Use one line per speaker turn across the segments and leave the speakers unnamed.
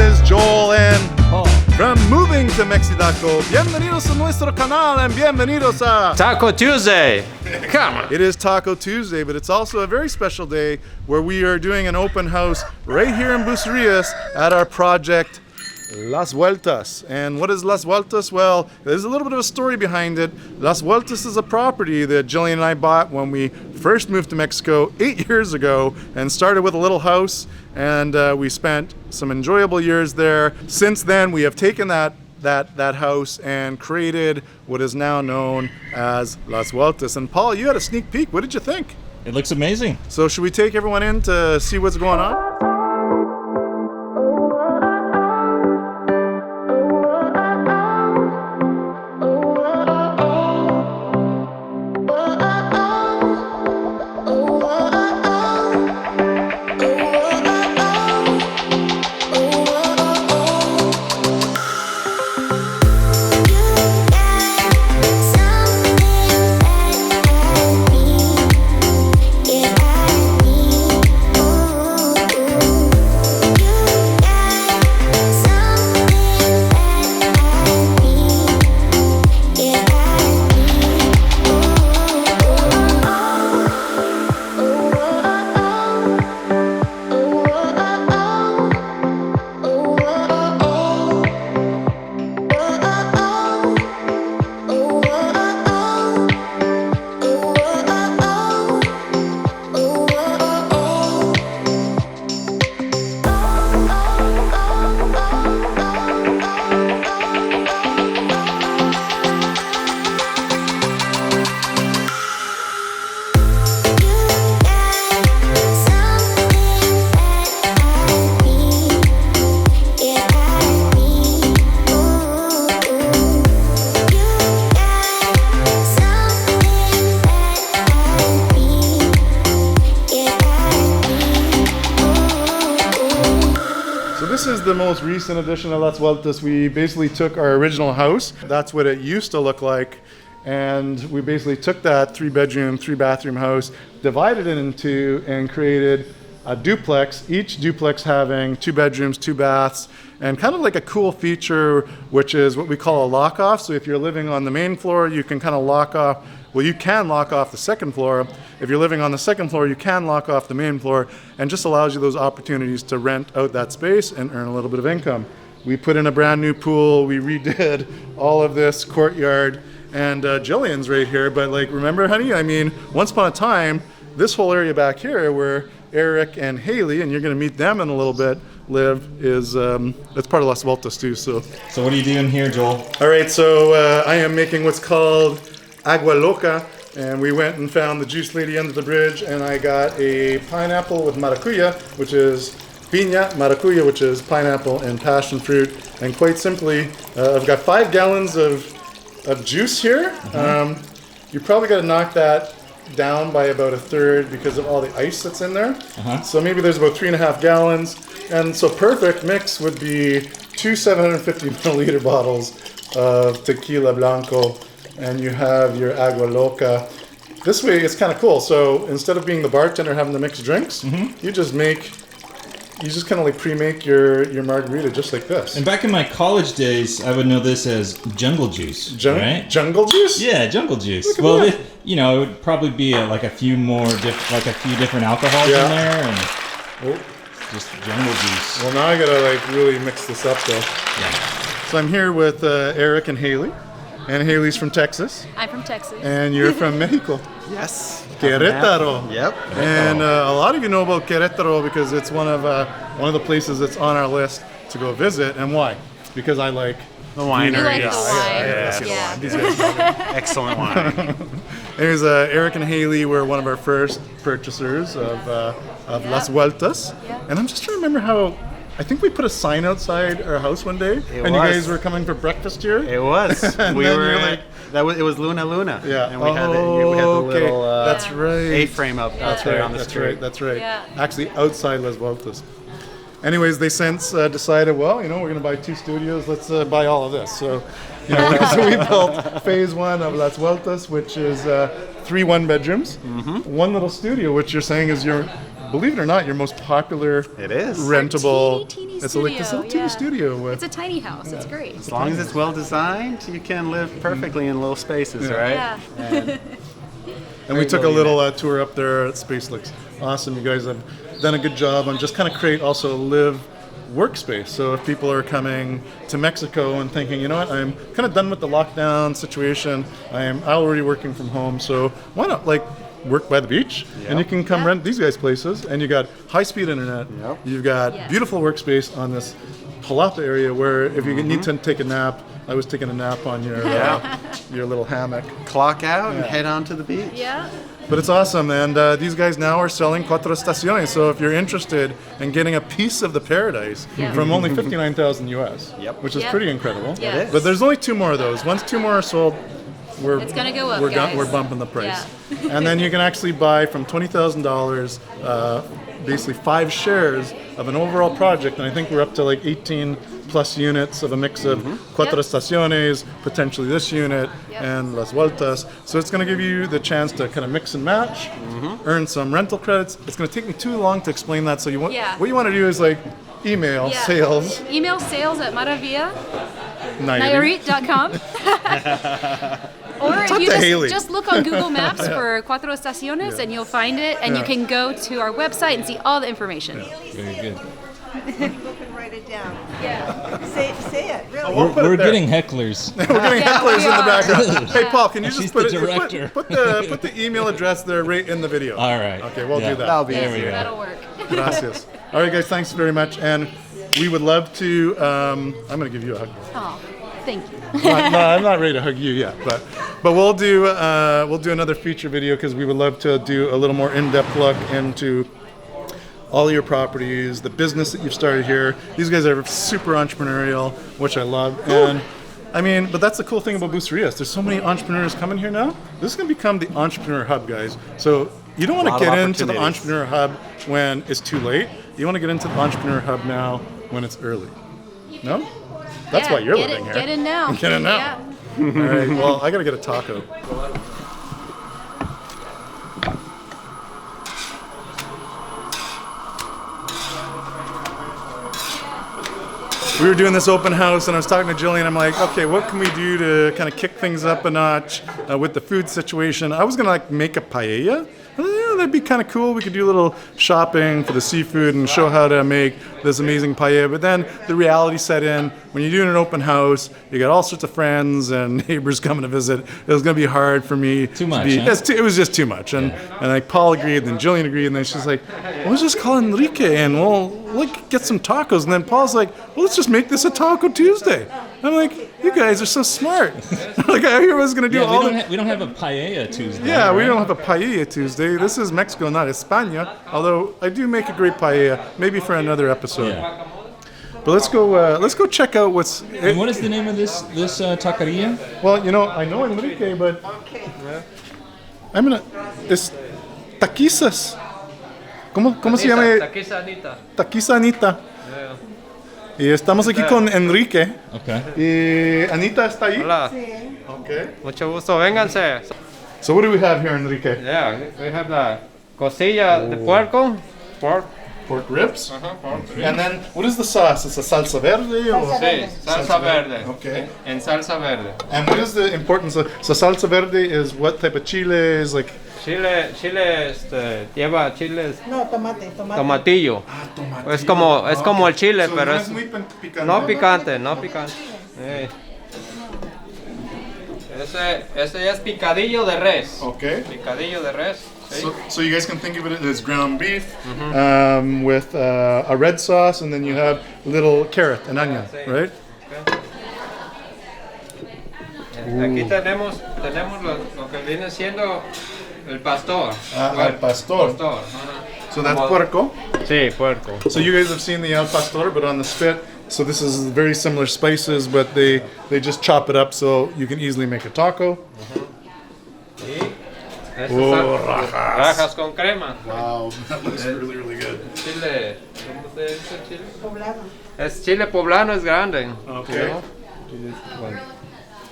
is Joel and Paul from Moving to Mexico. Bienvenidos a Nuestro canal and bienvenidos a
Taco Tuesday. Come on.
It is Taco Tuesday, but it's also a very special day where we are doing an open house right here in Bucerias at our project Las Vueltas. And what is Las Vueltas? Well, there's a little bit of a story behind it. Las Vueltas is a property that Jillian and I bought when we first moved to Mexico 8 years ago and started with a little house, and we spent some enjoyable years there. Since then, we have taken that house and created what is now known as Las Vueltas. And Paul, you had a sneak peek. What did you think?
It looks amazing.
So should we take everyone in to see what's going on? This is the most recent edition of Las Vueltas. We basically took our original house. That's what it used to look like. And we basically took that 3-bedroom, 3-bathroom house, divided it into, and created a duplex, each duplex having 2 bedrooms, 2 baths, and kind of like a cool feature, which is what we call a lock off. So if you're living on the main floor, you can kind of lock off. Well, you can lock off the second floor. If you're living on the second floor, you can lock off the main floor, and just allows you those opportunities to rent out that space and earn a little bit of income. We put in a brand new pool. We redid all of this courtyard, and Jillian's right here. But like, remember, honey? I mean, once upon a time, this whole area back here where Eric and Haley, and you're going to meet them in a little bit, live, is it's part of Las Vueltas too. So
what are you doing here, Joel?
All right, so I am making what's called agua loca, and we went and found the juice lady under the bridge, and I got a pineapple with maracuya, which is piña, maracuya, which is pineapple and passion fruit. And quite simply, I've got 5 gallons of juice here. You probably got to knock that down by about a third because of all the ice that's in there. So maybe there's about 3.5 gallons. And so perfect mix would be 2 750 milliliter bottles of tequila blanco, and you have your agua loca. This way it's kind of cool. So instead of being the bartender having to mix drinks, you just kind of like pre-make your margarita just like this.
And back in my college days, I would know this as jungle juice, right?
Jungle juice?
Yeah, jungle juice. Well, it would probably be a few different alcohols in there, and just jungle juice.
Well, now I gotta like really mix this up though.
Yeah.
So I'm here with Eric and Haley. And Haley's from Texas.
I'm from Texas.
And you're from Mexico.
Yes.
Querétaro.
Yep.
And a lot of you know about Querétaro because it's one of the places that's on our list to go visit. And why? Because I like
the winery.
You like the wine.
Yeah. These guys excellent wine.
Anyways, Eric and Haley were one of our first purchasers of Las Vueltas.
Yeah.
And I'm just trying to remember how. I think we put a sign outside our house one day, you guys were coming for breakfast here.
It was.
And
we
then
were
you're like,
it was Luna Luna.
Yeah.
And we had the little
that's right.
A-frame up out there on the street.
That's right.
Yeah.
Actually, outside Las Vueltas. Anyways, they since decided, well, we're going to buy 2 studios. Let's buy all of this. So, so we built phase 1 of Las Vueltas, which is 3 1-bedrooms, 1 little studio, which you're saying is believe it or not, your most popular
it is
rentable
teeny
It's
studio.
like this little teeny studio with.
It's a tiny house. It's great.
As long as it's well designed, you can live perfectly in little spaces, right?
Yeah.
And we took a little tour up there. Space looks awesome. You guys have done a good job on just kind of create also a live workspace. So if people are coming to Mexico and thinking, you know what, I'm kind of done with the lockdown situation. I'm already working from home. So why not like work by the beach? And you can come rent these guys' places. And you got high-speed internet. You've got beautiful workspace on this palapa area where if you need to take a nap, I was taking a nap on your little hammock.
Clock out and head on to the beach.
Yeah.
But it's awesome, and these guys now are selling cuatro estaciones. So if you're interested in getting a piece of the paradise from only 59,000 US, which is pretty incredible.
Yes.
But there's only 2 more of those. Once 2 more are sold,
It's gonna go up, guys.
we're bumping the price. And then you can actually buy from $20,000, basically 5 shares of an overall project, and I think we're up to like 18 plus units of a mix of cuatro estaciones, potentially this unit, and las vueltas. So it's going to give you the chance to kind of mix and match, earn some rental credits. It's going to take me too long to explain that. So what you want to do is like email sales.
Email sales at maravilla
Nayarit.
Nayarit.com. Or if
Talk
you
to Haley.
just look on Google Maps for Cuatro Estaciones and you'll find it, and you can go to our website and see all the information.
Very good.
People can write it down.
Yeah.
Say it, really.
We're getting hecklers.
We're getting hecklers in the background. Hey, Paul, can you
She's
just put
the director.
put the email address there right in the video?
All right.
Okay, we'll do that.
That'll be
There we
easier.
go.
That'll work.
Gracias. All right, guys, thanks very much. And we would love to, I'm going to give you a hug.
Oh, thank you.
No, I'm not ready to hug you yet, but we'll do another feature video because we would love to do a little more in-depth look into all your properties, the business that you've started here. These guys are super entrepreneurial, which I love. And I mean, but that's the cool thing about Bucerias. There's so many entrepreneurs coming here now. This is going to become the entrepreneur hub, guys. So you don't want to get into the entrepreneur hub when it's too late. You want to get into the entrepreneur hub now when it's early. No? That's why you're living here.
Get in now.
Get in now.
Yeah.
All right, well, I got to get a taco. We were doing this open house, and I was talking to Jillian. I'm like, okay, what can we do to kind of kick things up a notch with the food situation? I was gonna like make a paella. That'd be kind of cool. We could do a little shopping for the seafood and show how to make this amazing paella. But then the reality set in. When you're doing an open house, you got all sorts of friends and neighbors coming to visit. It was going to be hard for me.
Too much, huh?
It was just too much. And like Paul agreed, and then Jillian agreed, and then she's like, well, let's just call Enrique and we'll get some tacos. And then Paul's like, well, let's just make this a Taco Tuesday. I'm like, you guys are so smart. Like I hear I was going to do all
we don't have a paella Tuesday.
Yeah, we
right?
don't have a paella Tuesday. This is Mexico, not España. Although I do make a great paella, maybe for another episode.
Yeah.
But let's go check out what's.
And what is the name of this taqueria?
Well, you know, I know Enrique, but I'm gonna. Es taquizas. ¿Cómo se llama?
Taquiza Anita.
Taquiza Anita. Y estamos aquí con Enrique.
Okay.
Y Anita está ahí.
Hola.
Okay.
Mucho gusto. Vénganse.
So what do we have here, Enrique?
Yeah, we have the costilla de puerco.
Pork ribs.
Pork.
And then what is the sauce? It's a salsa verde or?
Sí, salsa verde.
Okay.
En salsa verde.
And what is the importance of so salsa verde is what type of chile is like?
Chile, lleva chiles.
No, tomate.
Tomatillo.
Tomate.
Es como el chile,
So
pero
no
es
muy picante.
no picante, no picante. Ese es picadillo de res.
Okay.
Picadillo de res. ¿sí?
So you guys can think of it as ground beef with a red sauce, and then you have little carrot and onion, right?
Aquí tenemos lo que viene siendo el pastor.
Al pastor.
Ajá.
So that's puerco.
Sí, puerco.
So you guys have seen the al pastor, but on the spit. So this is very similar spices, but they just chop it up so you can easily make a taco.
Rajas con crema.
Wow, that looks really, really good.
Chile. ¿Cómo se dice chile?
Poblano.
Es chile poblano, es grande.
Okay.
¿no?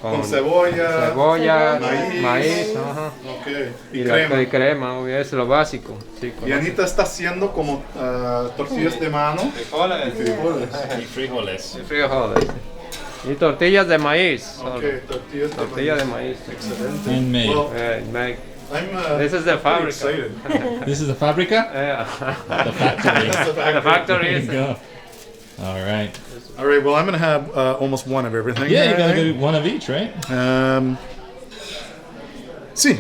Con cebolla.
cebolla,
maíz.
maíz, ajá.
Ok.
Y,
Y
la
crema.
y crema, obvio, es lo básico. Sí,
Y Anita está haciendo como tortillas de mano.
frijoles.
Frijoles.
Y frijoles.
Y frijoles. Y tortillas de maíz.
Ok, tortillas de
Tortilla de
maíz.
maíz.
Excelente.
Handmade.
Well,
Make.
I'm
This is the
pretty
fabric.
excited.
This is the fabrica?
Yeah.
The factory.
The factory
There
is.
you go. All right.
All right, well, I'm going to have almost one of everything.
Yeah, you
here, I
gotta
think.
do one of each, right?
Sí,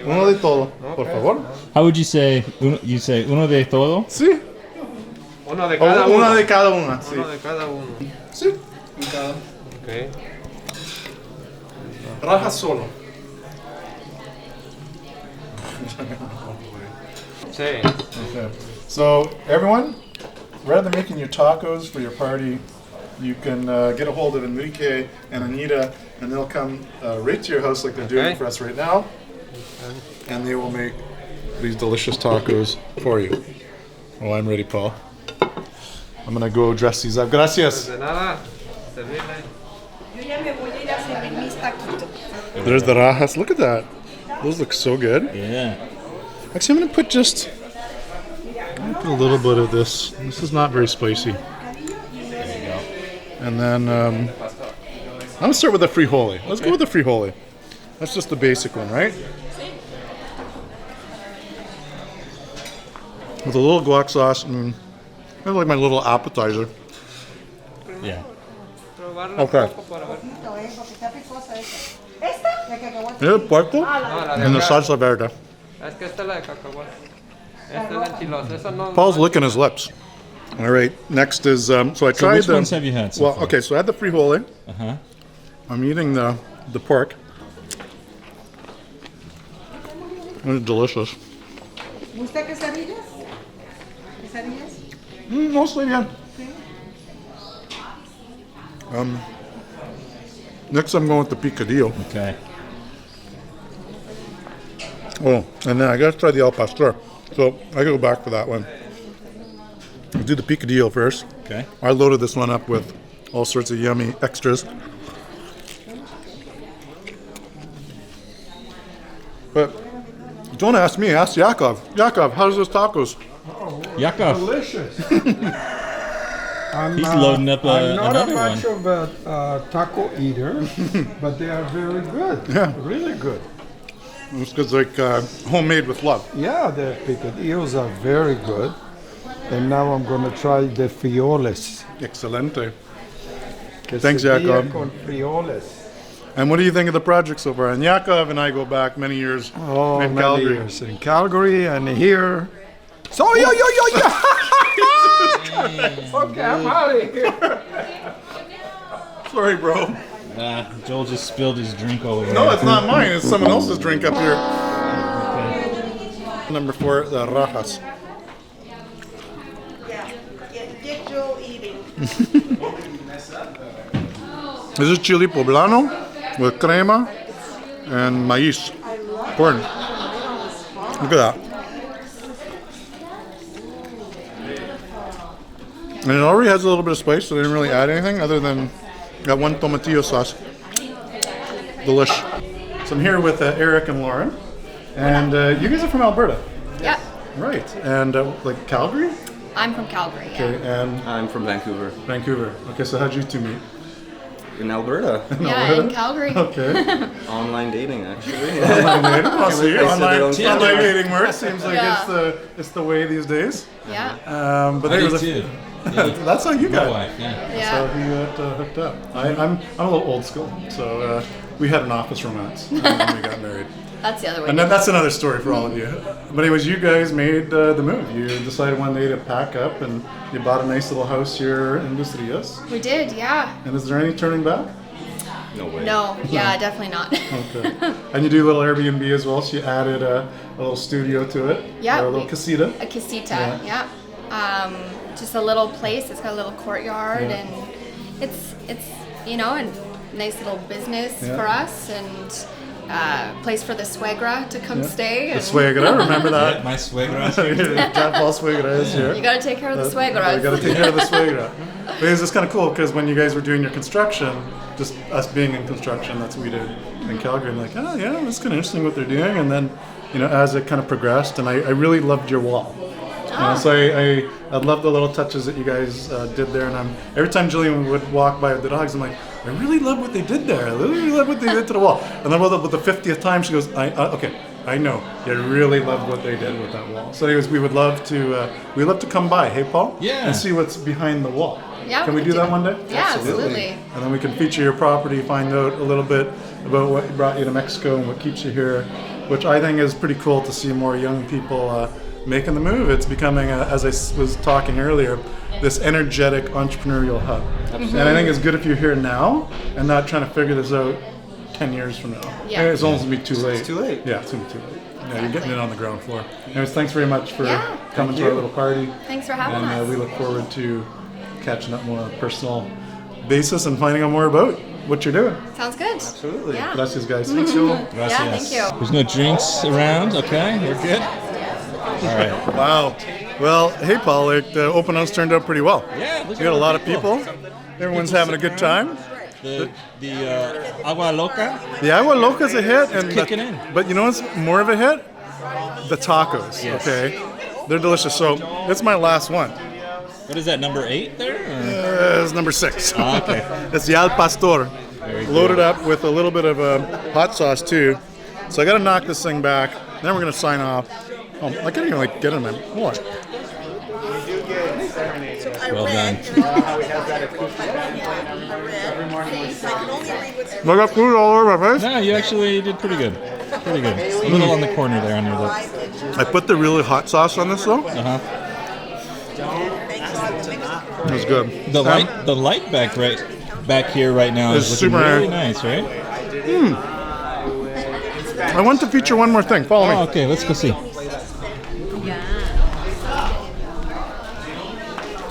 uno de todo, por favor.
How would you say? You say uno de todo?
Sí.
Uno de
O
cada uno.
una de cada una. Sí.
Uno de cada uno.
Sí. de cada.
Okay.
Raja solo.
Sí.
Okay. So everyone, rather than making your tacos for your party, you can get a hold of Enrique and Anita, and they'll come right to your house like they're doing
Okay.
for us right now, and they will make these delicious tacos for you. Oh, I'm ready, Paul. I'm gonna go dress these up. Gracias.
De nada. Servirle.
Yo ya me voy a ir a servir mis taquitos.
There's the rajas. Look at that. Those look so good.
Yeah.
Actually, I'm gonna put just a little bit of this. This is not very spicy. And then I'm gonna start with the frijole. Let's go with the frijole. That's just the basic one, right? With a little guac sauce and kind of like my little appetizer.
Yeah.
Probarla
Okay.
un poco para ver.
Porque está picosa esa. ¿Esta? La cacahuate.
Yeah, Puerto
No, la de
and the
acá.
salsa verde.
Es que esta es la de cacahuate. Esta es la enchilosa. Esa no.
Paul's licking his lips. All right, next is so I
So
tried
which
the.
ones have you had so
Well,
far?
okay, so I had the frijole.
Uh-huh.
I'm eating the pork. It's delicious.
¿Gusta quesadillas? ¿Quesadillas?
Mostly, yeah. Next I'm going with the picadillo.
Okay.
Oh, and then I gotta try the al pastor. So I gotta go back for that one. I'll do the picadillo first.
Okay.
I loaded this one up with all sorts of yummy extras. But don't ask me, ask Yakov. Yakov, how's those tacos?
Yakov.
Delicious. I'm,
He's loading up
I'm not
another
much
one.
of a taco eater, but they are very good.
Yeah.
Really good.
It's 'cause like homemade with love.
Yeah, the picadillos are very good. And now I'm going to try the frijoles.
Excelente. Thanks,
Quesadilla
Jacob.
con frijoles.
And what do you think of the project so far? And Yakov and I go back many years
Oh,
in
many
Calgary.
years in Calgary and here. So yo. Okay, I'm out of here.
Sorry, bro.
Joel just spilled his drink all over.
No, it's not mine. It's someone else's drink up here. Number 4, the rajas.
Yeah. Get Joel eating.
This is chili poblano with crema and maíz. Corn. Look at that. And it already has a little bit of spice, so they didn't really add anything other than that one tomatillo sauce. Delish. So I'm here with Eric and Lauren. And you guys are from Alberta.
Yep.
Right. And like Calgary?
I'm from Calgary. Yeah.
Okay, and
I'm from Vancouver,
Vancouver. Okay, so how'd you two meet?
in Alberta.
Yeah, in Calgary.
Okay.
Online dating, actually.
I'll see.
They said they don't
Online dating works. Seems like
Yeah.
it's the way these days.
Yeah.
But
I
there
do
was
too.
that's how you
My
got.
wife, yeah.
Yeah.
So we got hooked up. I'm a little old school, so we had an office romance and then we got married.
That's the other way.
And then that's another story for all of you. But anyways, you guys made the move. You decided one day to pack up and you bought a nice little house here in Bucerias.
We did, yeah.
And is there any turning back?
No way.
No, yeah, definitely not.
Okay. And you do a little Airbnb as well. She added a little studio to it.
Yeah,
Or a little
we-
casita.
A casita,
Yeah.
yeah. Just a little place. It's got a little courtyard,
Yeah.
and it's a nice little business
Yeah.
for us, and
place for the suegra to come stay.
The
And
suegra, remember that?
My suegra's here.
John Paul suegra is here.
you gotta take care of the
You
suegras.
gotta take care of the suegra. But it's just kind of cool because when you guys were doing your construction, just us being in construction, that's what we did in Calgary. I'm like, oh yeah, it's kind of interesting what they're doing. And then, you know, as it kind of progressed, and I really loved your wall. You know, so I love the little touches that you guys did there. And every time Jillian would walk by with the dogs, I'm like, I really love what they did there. I really love what they did to the wall. And then with the 50th time, she goes, okay, I know. You really loved what they did with that wall. So anyways, we would love to come by, hey Paul?
Yeah.
And see what's behind the wall.
Yeah,
Can we do that one day?
Yeah, absolutely.
And then we can feature your property, find out a little bit about what brought you to Mexico and what keeps you here, which I think is pretty cool to see more young people making the move. It's becoming, as I was talking earlier, this energetic entrepreneurial hub. Absolutely. And I think it's good if you're here now and not trying to figure this out 10 years from now.
Yeah.
It's almost going to be too late.
It's too late.
Yeah, it's going to be too late. Yeah, you're getting it on the ground floor. Anyways, thanks very much for
Yeah.
coming to our little party.
Thanks for having
And
us.
we look forward to catching up more on a personal basis and finding out more about what you're doing.
Sounds good.
Absolutely.
Yeah.
Gracias, guys. Thanks, Joel.
Yeah, thank you.
There's no drinks around. Okay, we're good. All right.
Wow. Well, hey, Paul, the open house turned out pretty well.
Yeah,
You got a lot of people. Everyone's having a good time.
The agua loca.
The Agua Loca's a hit. And
kicking in.
But you know what's more of a hit? The tacos, okay? They're delicious. So it's my last one.
What is that, number 8 there? Or?
It's number 6.
Oh, okay.
It's the Al Pastor.
Very
Loaded
good.
up with a little bit of hot sauce too. So I got to knock this thing back. Then we're gonna sign off. Oh, I can't even get in my what?
Well done.
I got food all over my face.
No, you actually did pretty good. Pretty good. A little on the corner there on your lip.
I put the really hot sauce on this though.
Uh-huh.
It was good.
The light back here right now
It's
is looking
super
really nice, right?
I want to feature one more thing. Follow me.
Oh, okay, let's go see.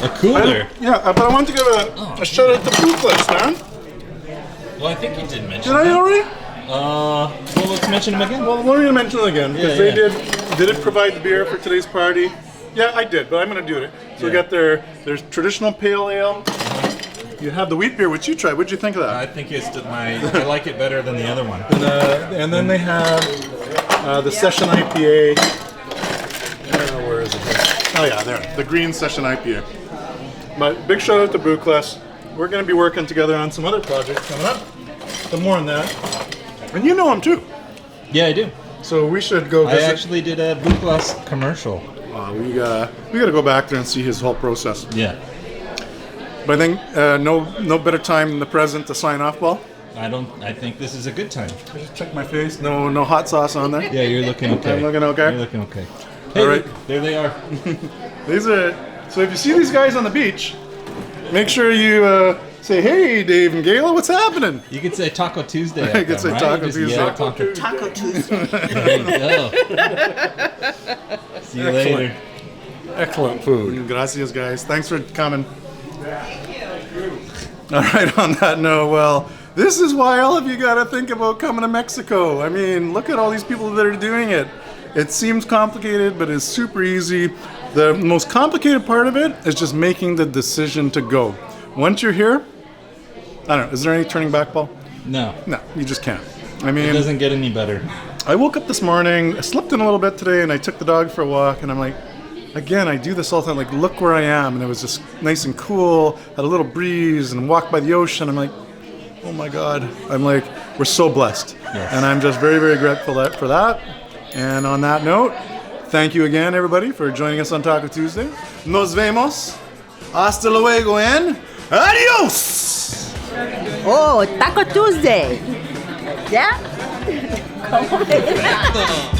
A cooler.
Yeah, but I want to give a shout out to Bookless, man.
Well, I think you did mention
Did I already?
Well, let's mention them again.
Well, we're going to mention it again because
Yeah,
they
yeah.
did provide the beer for today's party. Yeah, I did, but I'm going to do it. So we
Yeah.
got their traditional pale ale. You have the wheat beer, which you tried. What'd you think of that?
I think I like it better than the other one.
And then they have the Session IPA. Where is it? Oh yeah, there. The Green Session IPA. But big shout out to Bookless. We're going to be working together on some other projects coming up. But more on that. And you know him too.
Yeah, I do.
So we should go
I
visit.
actually did a Blue Plus commercial.
We gotta go back there and see his whole process.
Yeah.
But I think no better time than the present to sign off, Paul.
I think this is a good time.
Just check my face. No hot sauce on there.
Yeah, you're looking okay.
I'm looking okay?
You're looking okay. Hey,
All right.
look, there they are.
These are. So if you see these guys on the beach, make sure you say, "Hey, Dave and Gayla, what's happening?"
You could say Taco Tuesday.
You could say
right?
Taco
Just
Tuesday.
yell
Taco Tuesday.
There you go. See you later.
Excellent food. Gracias, guys. Thanks for coming. All right, on that note, well, this is why all of you got to think about coming to Mexico. I mean, look at all these people that are doing it. It seems complicated, but it's super easy. The most complicated part of it is just making the decision to go. Once you're here, I don't know, is there any turning back, Paul?
No,
No, you just can't. I
it
mean,
doesn't get any better.
I woke up this morning, I slept in a little bit today, and I took the dog for a walk, and I'm like, again, I do this all the time, like, look where I am, and it was just nice and cool, had a little breeze, and walked by the ocean. I'm like, oh my God. I'm like, we're so blessed.
Yes.
And I'm just very, very grateful for that. And on that note, thank you again, everybody, for joining us on Taco Tuesday. Nos vemos. Hasta luego and adios!
Oh, Taco Tuesday. Yeah? Come on.